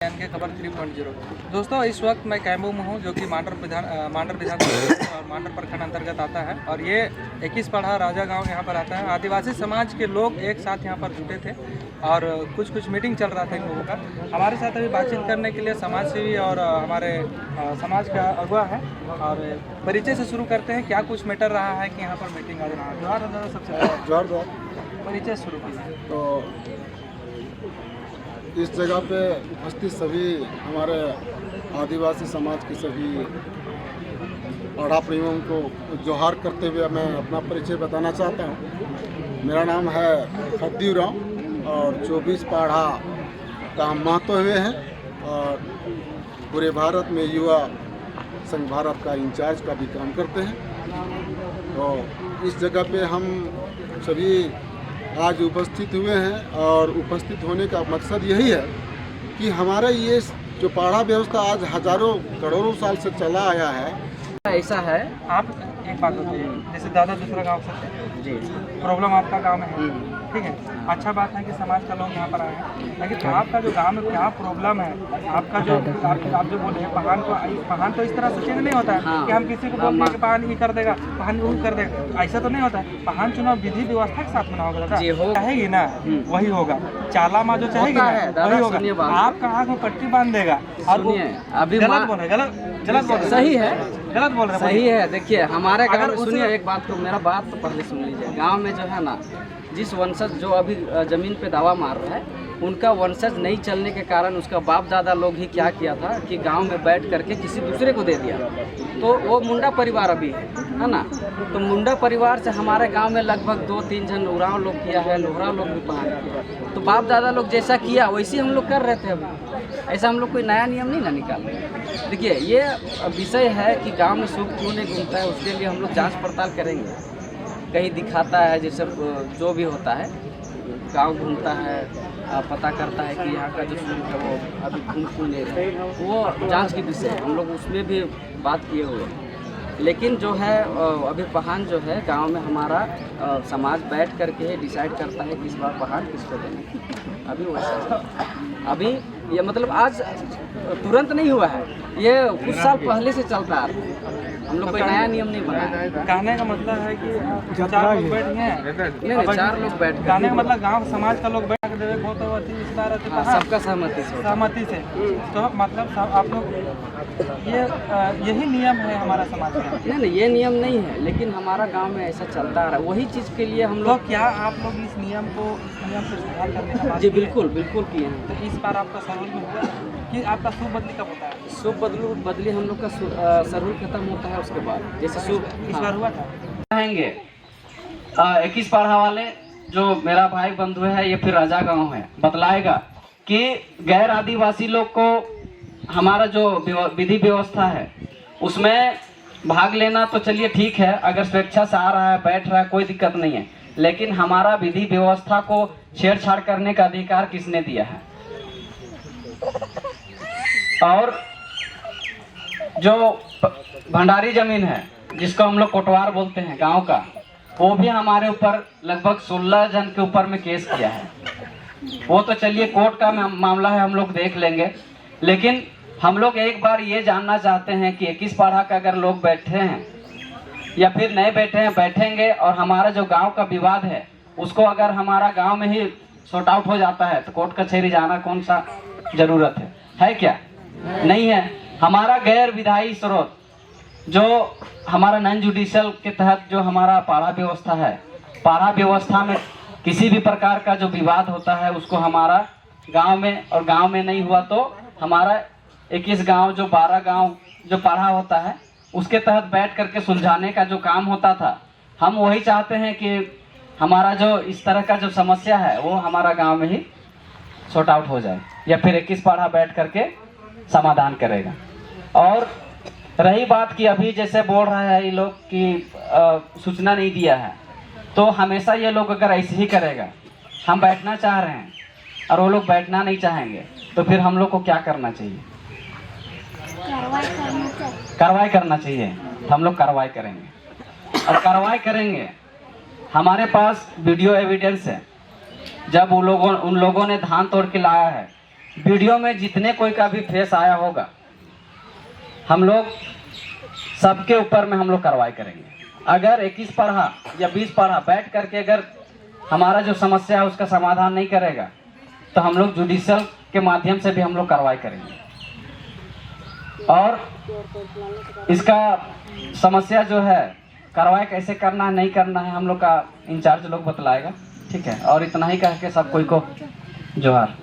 के खबर 3.0। दोस्तों, इस वक्त मैं कैम्बू में हूँ, जो कि मांडर विधानसभा और मांडर प्रखंड अंतर्गत आता है। और ये 21 पढ़ा राजा गांव यहाँ पर आता है। आदिवासी समाज के लोग एक साथ यहाँ पर जुटे थे और कुछ मीटिंग चल रहा था इन लोगों का। हमारे साथ अभी बातचीत करने के लिए समाज सेवी और हमारे समाज का अगुआ है, और परिचय से शुरू करते हैं क्या कुछ मैटर रहा है कि यहाँ पर मीटिंग आज रहा है। जोहार सबसे पहले परिचय शुरू कीजिए। तो इस जगह पे उपस्थित सभी हमारे आदिवासी समाज के सभी पढ़ा प्रेमियों को जोहार करते हुए मैं अपना परिचय बताना चाहता हूँ। मेरा नाम है खद्दी राम और 24 पढ़ा का हम महत्व हुए हैं और पूरे भारत में युवा संघ भारत का इंचार्ज का भी काम करते हैं। तो इस जगह पे हम सभी आज उपस्थित हुए हैं और उपस्थित होने का मकसद यही है कि हमारा ये जो पढ़ा व्यवस्था आज हजारों करोड़ों साल से चला आया है। ऐसा है, आप एक बात बताइए, जैसे दादा दूसरा गांव से जी प्रॉब्लम आपका गांव में है, ठीक है, अच्छा बात है कि समाज का लोग यहाँ पर आए हैं, लेकिन आपका जो गांव में क्या प्रॉब्लम है, आपका जो आप जो बोले पहान तो इस तरह से चेंज नहीं होता है कि हम किसी को बोल दें कि पहान ये कर देगा, पहान वो कर देगा, ऐसा तो नहीं होता है। पहान चुनाव विधि व्यवस्था के साथ में होगा, चाहेगी ना वही होगा, चाला माँ जो चाहेगी ना वही होगा। आपका आँख में पट्टी बांध देगा और अभी गलत बोल रहे, गलत बोल रहे, सही है, गलत बोल रहे, सही है। देखिए हमारे गाँव में, सुनिए एक बात को, मेरा बात तो पहले सुन लीजिए। गांव में जो है ना, जिस वंशज जो अभी ज़मीन पे दावा मार रहा है, उनका वंशज नहीं चलने के कारण उसका बाप दादा लोग ही क्या किया था कि गांव में बैठ करके किसी दूसरे को दे दिया। तो वो मुंडा परिवार अभी है ना। तो मुंडा परिवार से हमारे गांव में लगभग 2-3 जन उराव लोग किया है, लोहरा लोग भी पहाड़ किया। तो बाप दादा लोग जैसा किया वैसे हम लोग कर रहे थे। अभी ऐसा हम लोग कोई नया नियम नहीं ना निकाल रहे। देखिए ये विषय है कि गाँव में शुभ क्यों नहीं घूमता है, उसके लिए हम लोग जाँच पड़ताल करेंगे। कहीं दिखाता है, जैसे जो भी होता है, गांव घूमता है, पता करता है कि यहाँ का जो शुल्क है वो अभी घूम ले रहे हैं, वो जांच की विषय है। हम लोग उसमें भी बात किए हुए हैं। लेकिन जो है अभी पहान जो है गांव में हमारा समाज बैठ करके डिसाइड करता है किस बार पहान किसको देना। अभी वैसा अभी ये मतलब आज तुरंत नहीं हुआ है, ये कुछ साल पहले से चलता आ रहा है। हम लोग कोई नया नियम नहीं बनाया। कहने का मतलब है कि 4 लोग बैठ गए हैं, नहीं 4 लोग बैठ गए। कहने का मतलब गांव समाज का लोग बैठ के देवे बहुत सबका सहमति से। तो मतलब आप लोग यही नियम है हमारा समाज का। नहीं ये नियम नहीं है, लेकिन हमारा गांव में ऐसा चलता आ रहा है। वही चीज़ के लिए हम लोग, क्या आप लोग इस नियम से सुधार करने का बात जी बिल्कुल किए हैं। तो इस बार आपका सरहुल में हुआ कि आपका शुभ बदली कब होता है? शुभ बदली हम लोग का सरहुल खत्म होता है, उसके बाद जैसे शुभ इस बार हुआ था। रहेंगे 21 पढ़ा वाले जो मेरा भाई बंधु है, ये फिर राजा गांव है, बतलाएगा कि गैर आदिवासी लोग को हमारा जो विधि व्यवस्था है उसमें भाग लेना तो चलिए ठीक है, अगर स्वेच्छा से आ रहा है, बैठ रहा है, कोई दिक्कत नहीं है। लेकिन हमारा विधि व्यवस्था को छेड़छाड़ करने का अधिकार किसने दिया है? और जो भंडारी जमीन है, जिसको हम लोग कोटवार बोलते हैं गांव का, वो भी हमारे ऊपर लगभग 16 जन के ऊपर में केस किया है। वो तो चलिए कोर्ट का मामला है, हम लोग देख लेंगे। लेकिन हम लोग एक बार ये जानना चाहते हैं कि 21 पढ़ा का अगर लोग बैठे हैं या फिर नहीं बैठे हैं, बैठेंगे और हमारा जो गांव का विवाद है उसको अगर हमारा गांव में ही सॉर्ट आउट हो जाता है तो कोर्ट कचहरी जाना कौन सा जरूरत है क्या? नहीं है। हमारा गैर विधायी स्रोत जो हमारा नॉन जुडिशियल के तहत जो हमारा पाड़ा व्यवस्था है, पाड़ा व्यवस्था में किसी भी प्रकार का जो विवाद होता है उसको हमारा गांव में, और गांव में नहीं हुआ तो हमारा 21 गांव जो 12 गांव जो पाड़ा होता है उसके तहत बैठ करके सुलझाने का जो काम होता था, हम वही चाहते हैं कि हमारा जो इस तरह का जो समस्या है वो हमारा गांव में ही सॉर्ट आउट हो जाए, या फिर 21 पढ़ा बैठ करके समाधान करेगा। और रही बात कि अभी जैसे बोल रहा है ये लोग कि सूचना नहीं दिया है, तो हमेशा ये लोग अगर ऐसे ही करेगा, हम बैठना चाह रहे हैं और वो लोग बैठना नहीं चाहेंगे, तो फिर हम लोग को क्या करना चाहिए? कार्रवाई करना चाहिए। तो हम लोग कार्रवाई करेंगे, और कार्रवाई करेंगे। हमारे पास वीडियो एविडेंस है, जब उन लोगों ने धान तोड़ के लाया है, वीडियो में जितने कोई का भी फेस आया होगा, हम लोग सबके ऊपर में हम लोग कार्रवाई करेंगे। अगर 21 पढ़ा या 20 पढ़ा बैठ करके अगर हमारा जो समस्या है उसका समाधान नहीं करेगा तो हम लोग जुडिशल के माध्यम से भी हम लोग कार्रवाई करेंगे। और इसका समस्या जो है कार्रवाई कैसे करना है नहीं करना है हम लोग का इंचार्ज लोग बतलाएगा। ठीक है, और इतना ही कह के सब कोई को जोहार।